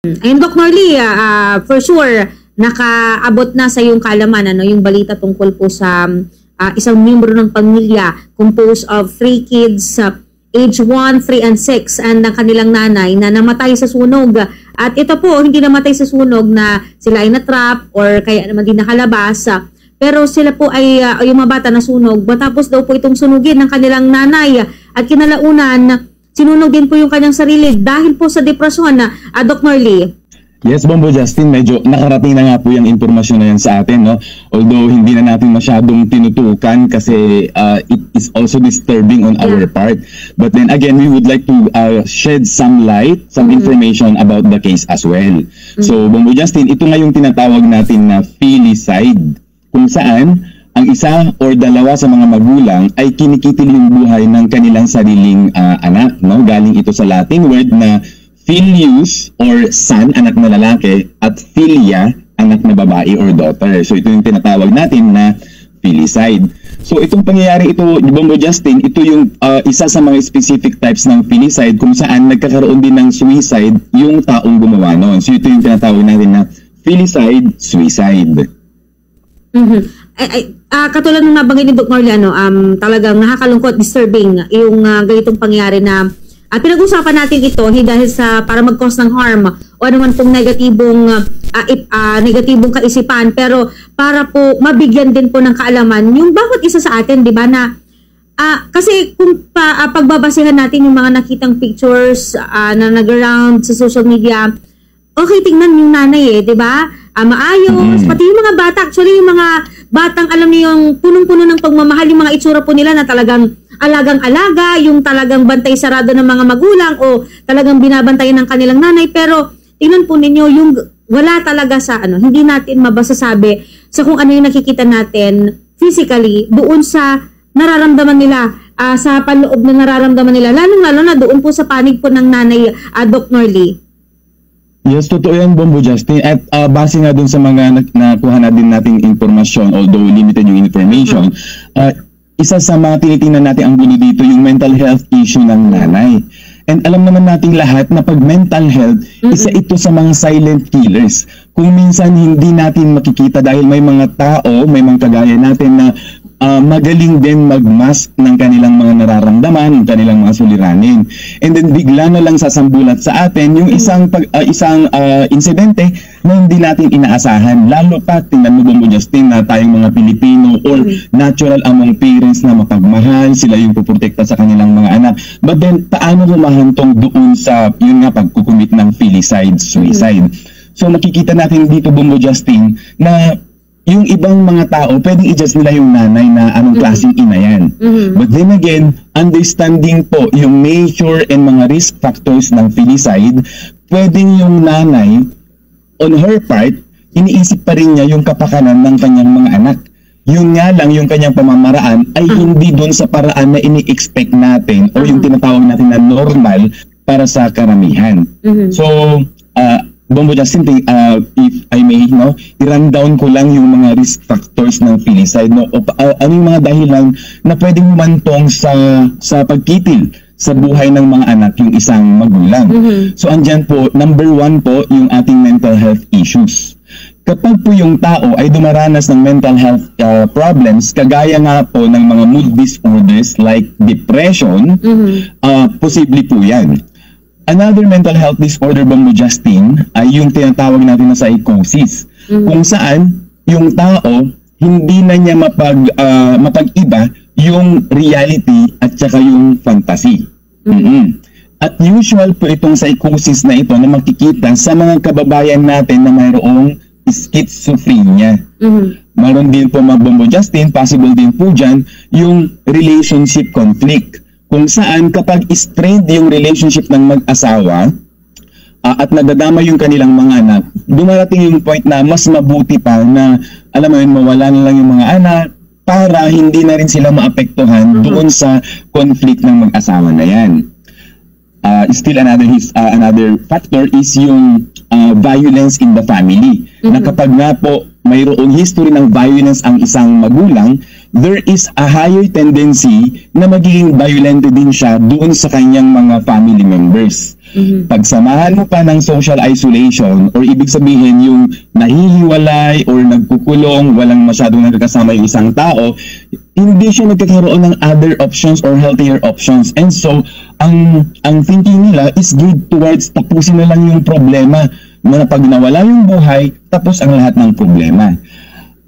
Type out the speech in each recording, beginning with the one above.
Ayun, Doc Norly, for sure, nakaabot na sa iyong kaalaman yung balita tungkol po sa isang miyembro ng pamilya composed of 3 kids, age 1, 3, and 6, and ang kanilang nanay na namatay sa sunog. At ito po, hindi namatay sa sunog na sila ay natrap or kaya naman din nakalabas. Pero sila po ay, yung mga bata na sunog, matapos daw po itong sunugin ng kanilang nanay. At kinalaunan, sinunog din po yung kanyang sarili dahil po sa depresyon Doc Norly. Yes, Bombo Justin, medyo nakarating na nga po yung impormasyon na yan sa atin, no? Although hindi na natin masyadong tinutukan kasi it is also disturbing on our part. But then again, we would like to shed some light, some information about the case as well. So, Bombo Justin, ito nga yung tinatawag natin na filicide, kung saan ang isa or dalawa sa mga magulang ay kinikitil yung buhay ng kanilang sariling anak, no? Galing ito sa Latin word na filius or son, anak na lalaki, at filia, anak na babae or daughter. So ito yung tinatawag natin na filicide. So itong pangyayari ito, Bombo Justin, ito yung isa sa mga specific types ng filicide kung saan nagkakaroon din ng suicide yung taong gumawa noon. So ito yung tinatawag natin na filicide, suicide. Katulad ng nabanggit ni Dr. Norly, talagang nakakalungkot, disturbing yung ganitong pangyayari na pinag-usapan natin ito dahil sa para mag-cause ng harm o anuman pong negatibong kaisipan, pero para po mabigyan din po ng kaalaman yung bawat isa sa atin, di ba, na kasi kung pagbabasihan natin yung mga nakitang pictures na nag-around sa social media, okay, tingnan yung nanay di ba? Maayos, pati yung mga bata, actually yung mga batang alam niyo yung punong-puno ng pagmamahal, yung mga itsura po nila na talagang alagang-alaga, yung talagang bantay sarado ng mga magulang o talagang binabantayan ng kanilang nanay. Pero tingnan po ninyo yung wala talaga sa hindi natin mabasasabi sa kung ano yung nakikita natin physically doon sa nararamdaman nila, sa panloob na nararamdaman nila, lalong-lalo na doon po sa panig po ng nanay, Doc Norly. Yes, totoo yan, Bombo Justin. At base nga dun sa mga nakuha na din nating informasyon, although limited yung information, isa sa mga tinitingnan natin ang gulo dito, yung mental health issue ng nanay. And alam naman nating lahat na pag mental health, isa ito sa mga silent killers. Kung minsan hindi natin makikita dahil may mga tao, may mga kagaya natin na magaling din mag-mask ng kanilang mga nararamdaman, ng kanilang mga suliranin. And then bigla na lang sasambulat sa atin yung isang insidente na hindi natin inaasahan. Lalo pa, tingnan mo, Bombo Justin, na tayong mga Pilipino or natural among parents na mapagmahal, sila yung puprotekta sa kanilang mga anak. But then, paano humahantong doon sa, yun nga, pagkukumit ng filicide, suicide? So nakikita natin dito, Bombo Justin, na yung ibang mga tao, pwedeng i-judge nila yung nanay na anong klaseng ina yan. But then again, understanding po yung nature and mga risk factors ng filicide, pwedeng yung nanay, on her part, iniisip pa rin niya yung kapakanan ng kanyang mga anak. Yun nga lang, yung kanyang pamamaraan ay hindi dun sa paraan na ini-expect natin o yung tinatawag natin na normal para sa karamihan. So, Bombo Justin, if I may, i-run down ko lang yung mga risk factors ng filicide, ano yung mga dahilan na pwedeng humantong sa pagkitil sa buhay ng mga anak yung isang magulang. So andyan po, number 1 po, yung ating mental health issues. Kapag po yung tao ay dumaranas ng mental health problems, kagaya nga po ng mga mood disorders like depression, posible po yan. Another mental health disorder, Bombo Justin, ay yung tinatawag natin na psychosis. Kung saan yung tao hindi na niya mapag-iba yung reality at saka yung fantasy. At usual po itong psychosis na ito na makikita sa mga kababayan natin na mayroong schizophrenia. Mayroon din po, mga Bombo Justin, possible din po dyan yung relationship conflict. Kung saan kapag strained yung relationship ng mag-asawa at nadadama yung kanilang mga anak, dumarating yung point na mas mabuti pa na, alam mo yun, mawala na lang yung mga anak para hindi na rin sila maapektuhan doon sa conflict ng mag-asawa na yan. Still another factor is yung violence in the family. Na kapag nga po mayroong history ng violence ang isang magulang, there is a higher tendency na magiging violent din siya doon sa kanyang mga family members. Pagsamahan mo pa ng social isolation or ibig sabihin yung nahihiwalay or nagkukulong, walang masyadong nagkakasama yung isang tao, hindi siya nagkakaroon ng other options or healthier options. And so, ang thinking nila is geared towards tapusin na lang yung problema na pag nawala yung buhay, tapos ang lahat ng problema.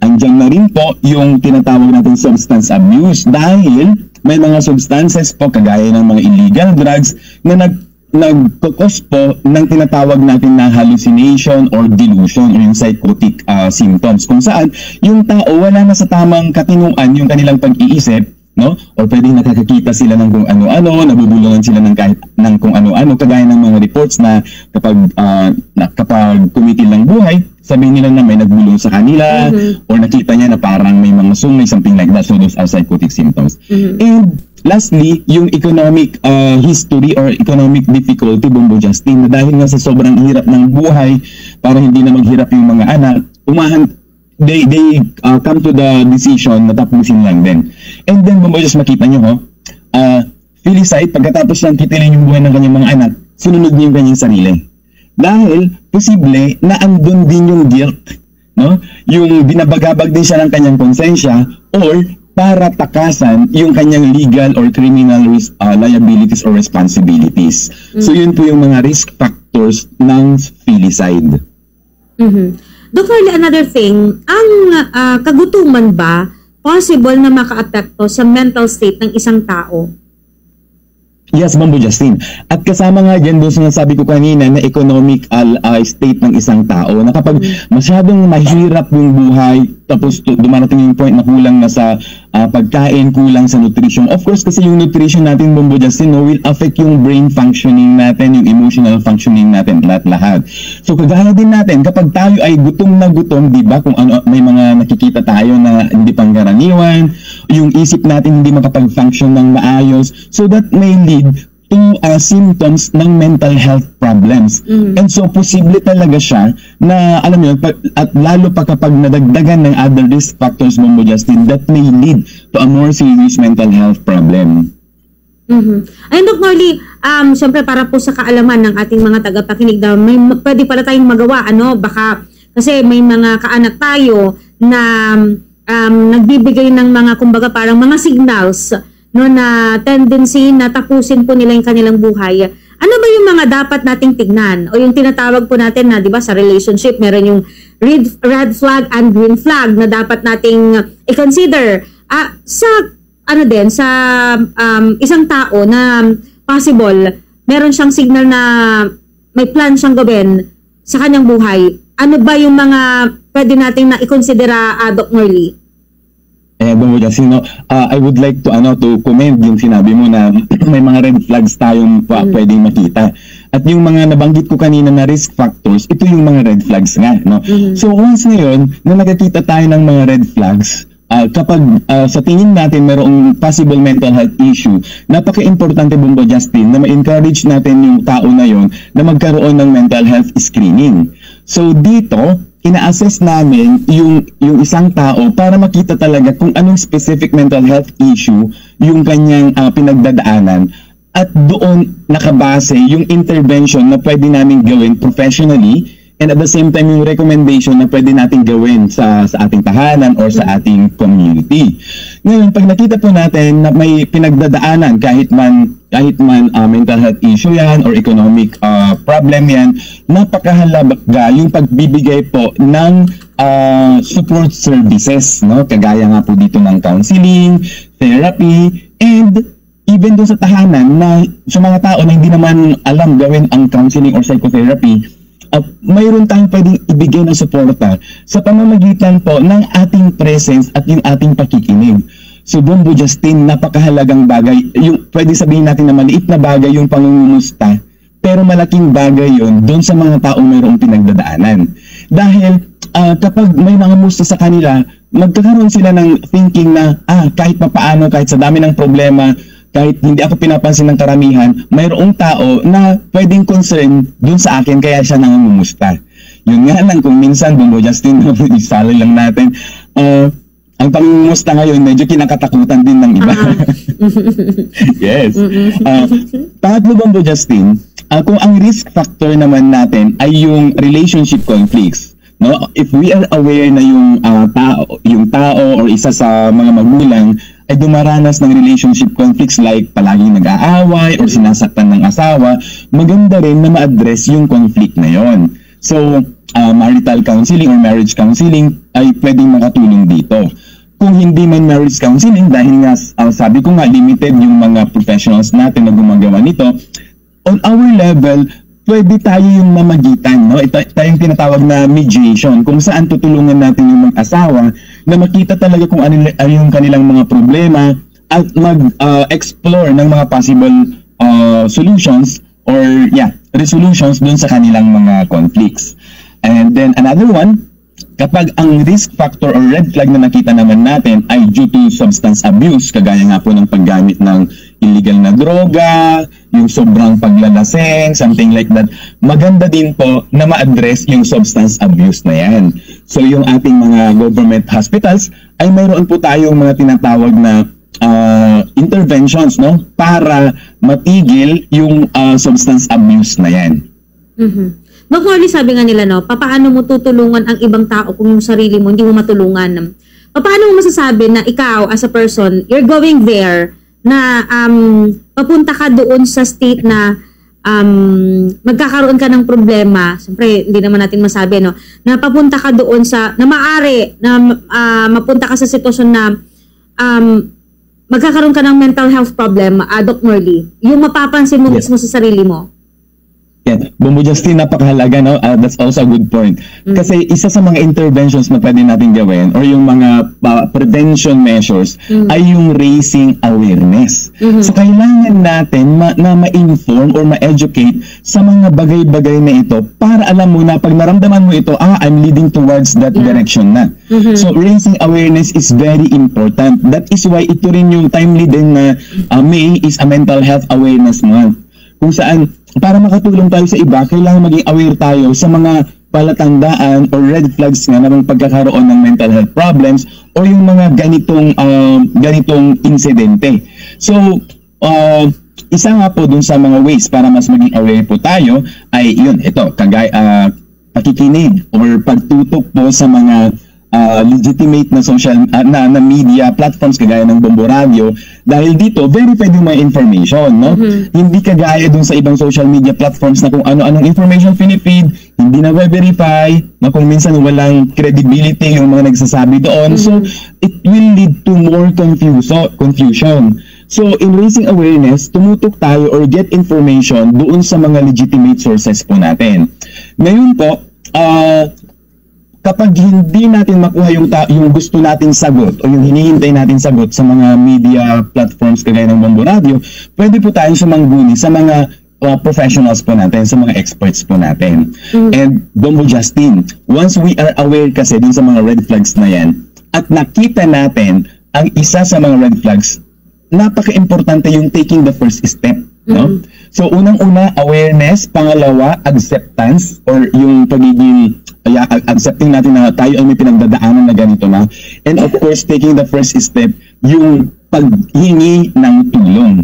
Andiyan na rin po yung tinatawag natin substance abuse dahil may mga substances po kagaya ng mga illegal drugs na nagkakos po ng tinatawag natin na hallucination or delusion or yung psychotic symptoms kung saan yung tao wala na sa tamang katinuan yung kanilang pag-iisip, no? O pwedeng nakakakita sila ng kung ano-ano, nabubulungan sila ng kahit ng kung ano-ano, kagaya ng mga reports na kapag kumitil ng buhay, sabihin nila na may nagbulong sa kanila or nakita niya na parang may mga sungay, something like that. So those are psychotic symptoms. And lastly, yung economic history or economic difficulty, Bombo Justin, na dahil nga sa sobrang hirap ng buhay, para hindi na maghirap yung mga anak, they come to the decision na tapusin lang din. And then, Bombo Justin, makita nyo, filicide, pagkatapos lang kitilin yung buhay ng kanyang mga anak, sinunod niya yung kanyang sarili. Dahil, posible na andun din yung guilt, no? Yung binabagabag din siya ng kanyang konsensya or para takasan yung kanyang legal or criminal liabilities or responsibilities. So, yun po yung mga risk factors ng filicide. Dr. Lee, another thing, ang kagutuman ba possible na maka-apekto sa mental state ng isang tao? Yes, Bombo Justin. At kasama nga dyan doon sa nasabi ko kanina na economic state ng isang tao na kapag masyadong mahirap yung buhay, tapos dumarating yung point na kulang na sa pagkain, kulang sa nutrition. Of course, kasi yung nutrition natin, Bombo Justin, will affect yung brain functioning natin, yung emotional functioning natin, lahat. So, kagaya din natin, kapag tayo ay gutom na gutom, di ba, kung ano, may mga nakikita tayo na hindi pangkaraniwan, yung isip natin hindi makapag-function ng maayos, so that may lead to symptoms ng mental health problems. And so, posible talaga siya na, alam mo yun, at lalo pa kapag nadagdagan ng other risk factors, Bombo Justin, that may lead to a more serious mental health problem. Ayun, Dr. Lee, syempre para po sa kaalaman ng ating mga tagapakinig na may pwede pala tayong magawa, ano? Baka, kasi may mga kaanak tayo na nagbibigay ng mga, kumbaga, parang mga signals, no, na tendency na tapusin po nila yung kanilang buhay. Ano ba yung mga dapat nating tignan? O yung tinatawag po natin na, di ba, sa relationship, meron yung red flag and green flag na dapat nating i-consider. Sa, ano din, sa isang tao na possible, meron siyang signal na may plan siyang gawin sa kanyang buhay. Ano ba yung mga pwede nating na i-considera, Dr. Lee? Bombo Justin, I would like to commend yung sinabi mo na may mga red flags tayong pwedeng makita. At yung mga nabanggit ko kanina na risk factors, ito yung mga red flags nga, no? So once ngayon na nakakita tayo ng mga red flags, kapag sa tingin natin mayroong possible mental health issue, napaka-importante, Bombo Justin, na ma-encourage natin yung tao na yon na magkaroon ng mental health screening. So dito, ina-assess namin yung isang tao para makita talaga kung anong specific mental health issue yung kanyang pinagdadaanan at doon nakabase yung intervention na pwede namin gawin professionally and at the same time yung recommendation na pwede natin gawin sa ating tahanan or sa ating community. Ngayon, pag nakita po natin na may pinagdadaanan kahit man mental health issue yan or economic problem yan, napakahalaga yung pagbibigay po ng support services, no? Kagaya nga po dito ng counseling, therapy, and even doon sa tahanan na sa mga tao na hindi naman alam gawin ang counseling or psychotherapy, mayroon tayong pwedeng ibigay na suporta sa pamamagitan po ng ating presence at yung ating pakikinig. So, Bombo Justin, napakahalagang bagay. Yung pwede sabihin natin na maliit na bagay yung pangungumusta, pero malaking bagay yun doon sa mga taong mayroong pinagdadaanan. Dahil kapag may mga musta sa kanila, magkakaroon sila ng thinking na kahit papaano, kahit sa dami ng problema, kahit hindi ako pinapansin ng karamihan, mayroong tao na pwedeng concern dun sa akin kaya siya nangungumusta. Yun nga lang, kung minsan, Bombo Justin, isali lang natin, ang pangungumusta ngayon medyo kinakatakutan din ng iba. Yes. Pangatlo, Bombo Justin, kung ang risk factor naman natin ay yung relationship conflicts, no? If we are aware na yung tao or isa sa mga magulang ay dumaranas ng relationship conflicts like palaging nag-aaway or sinasaktan ng asawa, maganda rin na ma-address yung conflict na yon. So, marital counseling or marriage counseling ay pwedeng makatulong dito. Kung hindi man marriage counseling, dahil nga sabi ko nga limited yung mga professionals natin na gumagawa nito, on our level, pwede tayo yung mamagitan, no? Ito yung tinatawag na mediation, kung saan tutulungan natin yung mag-asawa na makita talaga kung ano yung kanilang mga problema at mag-explore ng mga possible solutions or resolutions dun sa kanilang mga conflicts. And then another one, kapag ang risk factor or red flag na nakita naman natin ay due to substance abuse, kagaya nga po ng paggamit ng illegal na droga, yung sobrang paglalasing, something like that, maganda din po na ma-address yung substance abuse na yan. So yung ating mga government hospitals ay mayroon po tayong mga tinatawag na interventions, no, para matigil yung substance abuse na yan. Doc Marley, sabi nga nila, no, paano mo tutulungan ang ibang tao kung yung sarili mo hindi mo matulungan? Paano mo masasabi na ikaw as a person, you're going there na papunta ka doon sa state na magkakaroon ka ng problema? Siyempre, hindi naman natin masabi, no, na papunta ka doon sa, na maaari na mapunta ka sa sitwasyon na magkakaroon ka ng mental health problem, Doc Marley. Yung mapapansin mo mismo sa sarili mo. Yeah. Bombo Justin, napakahalaga, no? That's also a good point. Kasi isa sa mga interventions na pwede natin gawin or yung mga prevention measures ay yung raising awareness. So kailangan natin na ma-inform or ma-educate sa mga bagay-bagay na ito para alam mo na pag naramdaman mo ito, I'm leading towards that direction na. So raising awareness is very important. That is why ito rin yung timely din na May is a Mental Health Awareness Month. Kung saan, para makatulong tayo sa iba, kailangan maging aware tayo sa mga palatandaan or red flags nga ng pagkakaroon ng mental health problems o yung mga ganitong insidente. So, isa nga po dun sa mga ways para mas maging aware po tayo ay yun, ito, pakikinig or pagtutok po sa mga legitimate na social na media platforms kagaya ng Bombo Radio, dahil dito verified yung mga information, no? Hindi kagaya dun sa ibang social media platforms na kung ano-anong information pinifeed, hindi na verify, na kung minsan walang credibility yung mga nagsasabi doon. So it will lead to more confusion. So in raising awareness, tumutok tayo or get information doon sa mga legitimate sources po natin. Ngayon po, kapag hindi natin makuha yung gusto nating sagot o yung hinihintay nating sagot sa mga media platforms kagaya ng Bombo Radio, pwede po tayong sumangguni sa mga professionals po natin, sa mga experts po natin. And Bombo Justin, once we are aware kasi din sa mga red flags na yan at nakita natin ang isa sa mga red flags, napaka-importante yung taking the first step. No? So unang-una, awareness, pangalawa, acceptance or yung pagiging accepting natin na tayo ay may pinagdadaanan na ganito na, and of course taking the first step, yung paghingi ng tulong.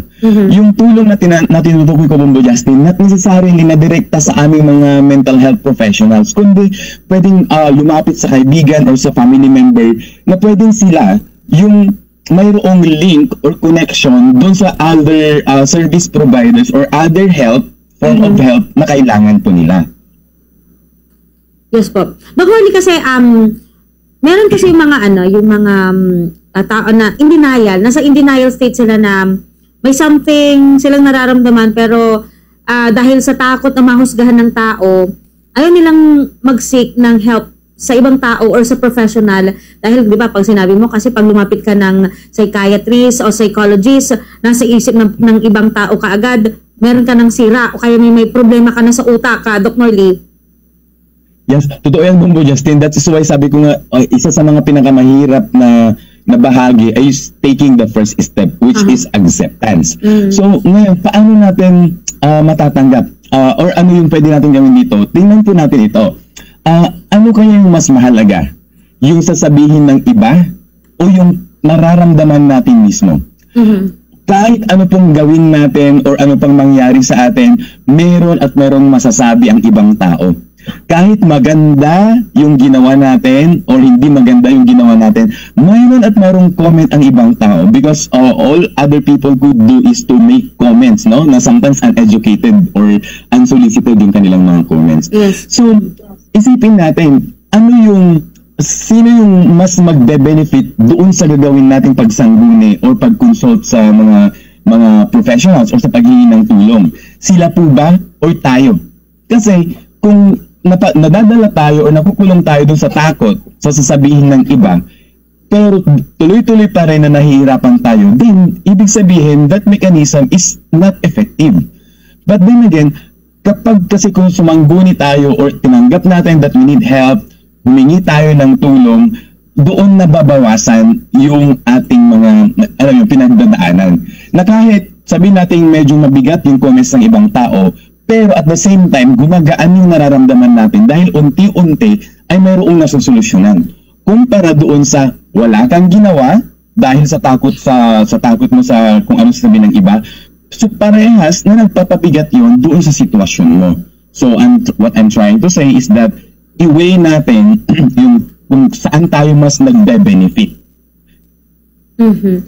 Yung tulong na tinutukoy ko, Bombo Justin, not necessarily na direkta sa aming mga mental health professionals, kundi pwedeng lumapit sa kaibigan or sa family member na pwedeng sila yung mayroong link or connection doon sa other service providers or other form of help na kailangan po nila. Yes po. Baghuli kasi, meron kasi yung mga yung mga tao na in denial, nasa in denial state sila na may something silang nararamdaman pero dahil sa takot na mahusgahan ng tao, ayaw nilang mag-seek ng help sa ibang tao or sa professional. Dahil, di ba, pag sinabi mo, kasi pag lumapit ka ng psychiatrist o psychologist, nasa isip ng ibang tao kaagad, meron ka ng sira o kaya may problema ka na sa utak ka, Doc Marley. Yes, totoo yan, Bombo Justin. That is why sabi ko nga, isa sa mga pinakamahirap na bahagi ay taking the first step, which is acceptance. So, ngayon, paano natin matatanggap? Or ano yung pwede natin gawin dito? Tingnan po natin ito. Ano kaya yung mas mahalaga? Yung sasabihin ng iba o yung nararamdaman natin mismo. Kahit ano pong gawin natin or ano pang mangyari sa atin, meron at merong masasabi ang ibang tao. Kahit maganda yung ginawa natin or hindi maganda yung ginawa natin, mayroon at mayroong comment ang ibang tao because all other people could do is to make comments, no? Na sometimes uneducated or unsolicited yung kanilang mga comments. Yes. So, isipin natin, sino yung mas magbe-benefit doon sa gagawin nating pagsangguni or pag-consult sa mga professionals or sa paghingi ng tulong? Sila po ba or tayo? Kasi kung nadadala tayo o nakukulong tayo doon sa takot sa sasabihin ng iba, pero tuloy-tuloy pa rin na nahihirapan tayo, then ibig sabihin that mechanism is not effective. But then again, kapag kasi kung sumangguni tayo or tinanggap natin that we need help, humingi tayo ng tulong, doon nababawasan yung ating mga pinagdadaanan. Na kahit sabihin natin medyo mabigat yung comments ng ibang tao, pero at the same time, gumagaan yung nararamdaman natin dahil unti-unti ay mayroong nasusolusyonan. Kumpara doon sa wala kang ginawa dahil sa takot mo sa kung ano sasabihin ng iba, so parehas na nagpapabigat yun doon sa sitwasyon mo. So what I'm trying to say is that i-weigh natin yung kung saan tayo mas nagbe-benefit.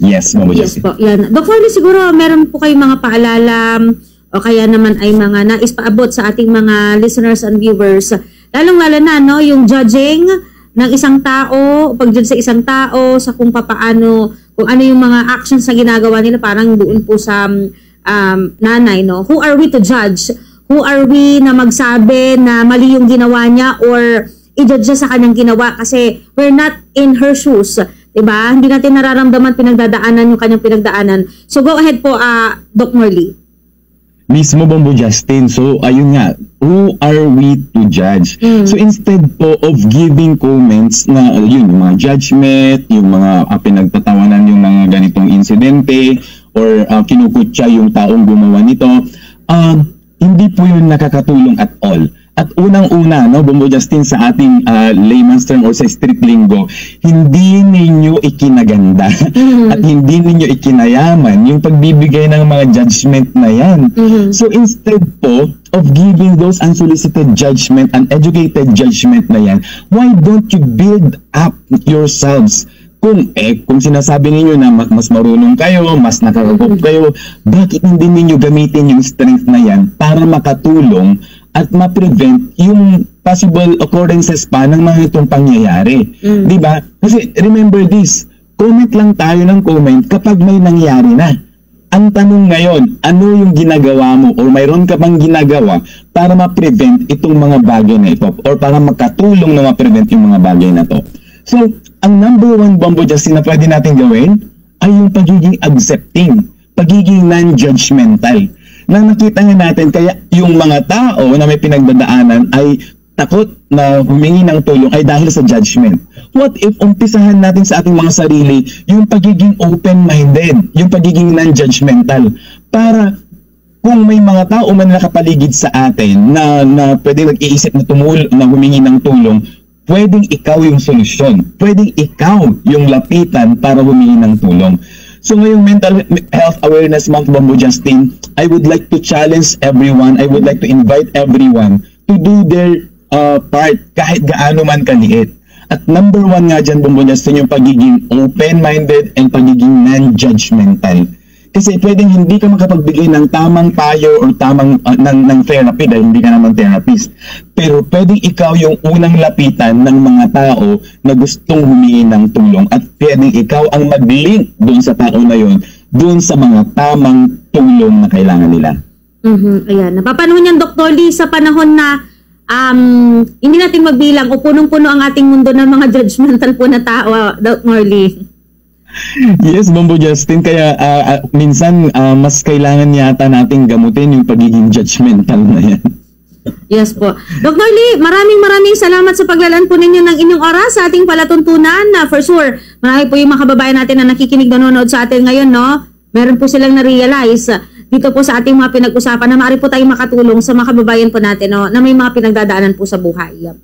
Yes, Mamo Yes Jessie. po. Yan. Dr. Lee, siguro meron po kayong mga paalam o kaya naman ay mga nais paabot sa ating mga listeners and viewers. Lalong-lalo na, no, yung judging ng isang tao, pag-judge sa isang tao, sa kung paano, kung ano yung mga actions na ginagawa nila, parang doon po sa nanay, no? Who are we to judge? Who are we na magsabi na mali yung ginawa niya or i-judge sa kanyang ginawa kasi we're not in her shoes. Diba? Hindi natin nararamdaman pinagdadaanan yung kanyang pinagdaanan. So go ahead po, Doc Merly. Mismo Bombo Justin. So, ayun nga, who are we to judge? So, instead po of giving comments na, yun, yung mga judgment, yung mga pinagtatawanan yung mga ganitong insidente, or kinukutya yung taong gumawa nito, hindi po yun nakakatulong at all. At unang-una, no, Bombo Justin, sa ating layman's term or sa street lingo, hindi ninyo ikinaganda at hindi ninyo ikinayaman yung pagbibigay ng mga judgment na yan. So instead po of giving those unsolicited judgment, uneducated judgment na yan, why don't you build up yourselves? Kung sinasabi ninyo na mas marunong kayo, mas nakakagop kayo, bakit hindi ninyo gamitin yung strength na yan para makatulong at ma-prevent yung possible occurrences pa ng mga itong pangyayari? Diba? Kasi remember this, comment lang tayo ng comment kapag may nangyari na. Ang tanong ngayon, ano yung ginagawa mo or mayroon ka bang ginagawa para ma-prevent itong mga bagay na ito or para makatulong na ma-prevent yung mga bagay na to? So, ang number one, Bombo Justin, na pwede natin gawin ay yung pagiging accepting, pagiging non-judgmental. Na nakita nga natin, kaya yung mga tao na may pinagdadaanan ay takot na humingi ng tulong ay dahil sa judgment. What if umpisahan natin sa ating mga sarili yung pagiging open-minded, yung pagiging non-judgmental, para kung may mga tao man nakapaligid sa atin na pwede nag-iisip na humingi ng tulong, pwedeng ikaw yung solusyon, pwedeng ikaw yung lapitan para humingi ng tulong. So ngayong Mental Health Awareness Month, Bombo Justin, I would like to challenge everyone, I would like to invite everyone to do their part kahit gaano man kaliit. At number one nga dyan, Bombo Justin, yung pagiging open-minded and pagiging non-judgmental. Kasi pwedeng hindi ka makapagbigay ng tamang payo or tamang ng therapy dahil hindi ka naman therapist. Pero pwedeng ikaw yung unang lapitan ng mga tao na gustong humingi ng tulong at pwedeng ikaw ang mag-link doon sa tao na yun, doon sa mga tamang tulong na kailangan nila. Ayan. Napapanahon yan, Dr. Lee, sa panahon na hindi natin magbilang o punong-puno ang ating mundo ng mga judgmental po na tao, Dr. Lee. Yes, Bombo Justin, kaya minsan mas kailangan yata nating gamutin yung pagiging judgmental na yan. Yes po. Dr. Lee, maraming salamat sa paglalaan po ninyo ng inyong oras sa ating palatuntunan. For sure, marami po yung mga kababayan natin na nakikinig, nanonood sa atin ngayon, no? Meron po silang na-realize dito po sa ating mga pinag-usapan na maaari po tayong makatulong sa mga kababayan po natin, no? Na may mga pinagdadaanan po sa buhay.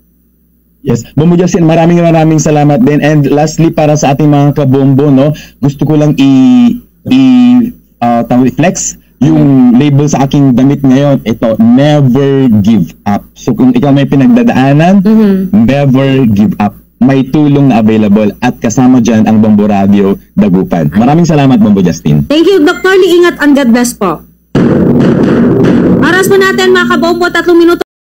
Yes, Bombo Justin, maraming salamat din. And lastly, para sa ating mga kabombo, no, gusto ko lang flex yung label sa aking damit ngayon. Ito, never give up. So kung ikaw may pinagdadaanan, never give up. May tulong na available at kasama dyan ang Bombo Radio Dagupan. Maraming salamat, Bombo Justin. Thank you, Dr. Lee. Ingat and God bless po. Aras po natin mga kabombo, 3 minuto.